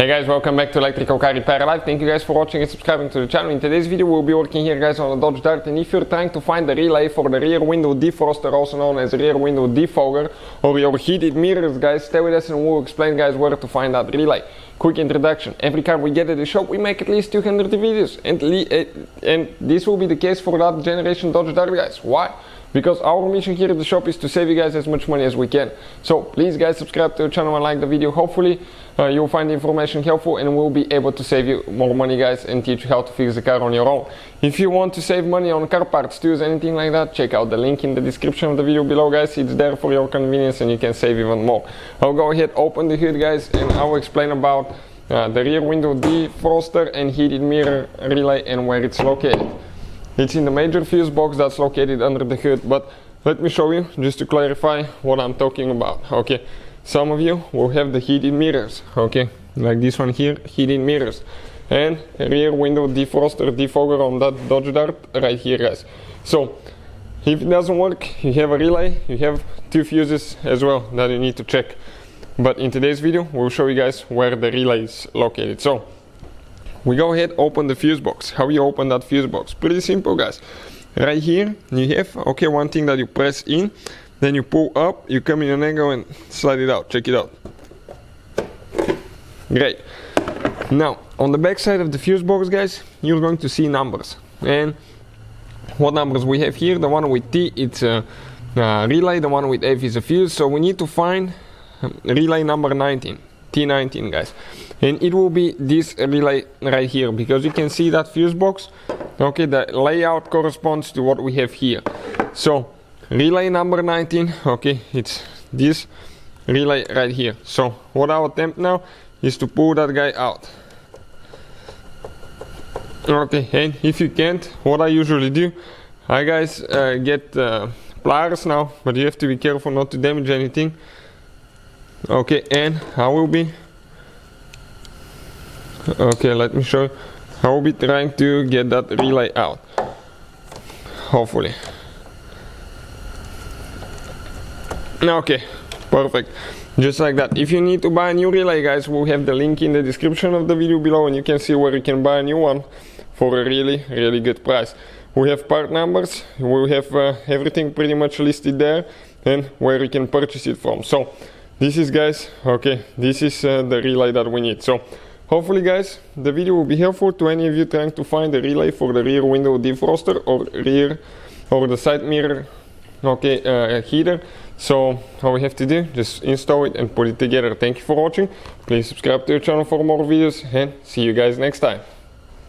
Hey guys, welcome back to Electrical Car Repair Live. Thank you guys for watching and subscribing to the channel. In today's video we'll be working here guys on a Dodge Dart, and if you're trying to find the relay for the rear window defroster, also known as rear window defogger, or your heated mirrors guys, stay with us and we'll explain guys where to find that relay. Quick introduction: every car we get at the shop we make at least 200 videos, and this will be the case for that generation Dodge Dart guys. Why? Because our mission here at the shop is to save you guys as much money as we can. So please guys, subscribe to the channel and like the video. Hopefully you'll find the information helpful and we'll be able to save you more money guys and teach you how to fix the car on your own. If you want to save money on car parts, tools, anything like that, check out the link in the description of the video below guys. It's there for your convenience and you can save even more. I'll go ahead, open the hood guys, and I will explain about the rear window defroster and heated mirror relay and where it's located. It's in the major fuse box that's located under the hood, but let me show you just to clarify what I'm talking about. Okay, some of you will have the heated mirrors, okay, like this one here, heated mirrors, and rear window defroster defogger on that Dodge Dart right here guys. So if it doesn't work, you have a relay, you have two fuses as well that you need to check. But in today's video we'll show you guys where the relay is located. So we go ahead, open the fuse box. How you open that fuse box? Pretty simple guys. Right here you have, okay, one thing that you press in, then you pull up, you come in an angle and slide it out. Check it out. Great. Now on the back side of the fuse box guys, you're going to see numbers. And what numbers we have here? The one with T, it's a relay. The one with F is a fuse. So we need to find relay number 19, T19 guys, and it will be this relay right here, because you can see that fuse box, okay, the layout corresponds to what we have here. So relay number 19, okay, it's this relay right here. So what I'll attempt now is to pull that guy out. Okay, and if you can't, what I usually do, I guys get pliers now, but you have to be careful not to damage anything. Okay, and I will be, okay, let me show you. I will be trying to get that relay out, hopefully. Okay, perfect, just like that. If you need to buy a new relay guys, we'll have the link in the description of the video below, and you can see where you can buy a new one for a really good price. We have part numbers, we have everything pretty much listed there, and where you can purchase it from. So this is guys, okay, this is the relay that we need. So hopefully guys the video will be helpful to any of you trying to find the relay for the rear window defroster or rear or the side mirror, okay, heater. So all we have to do, just install it and put it together. Thank you for watching. Please subscribe to the channel for more videos and see you guys next time.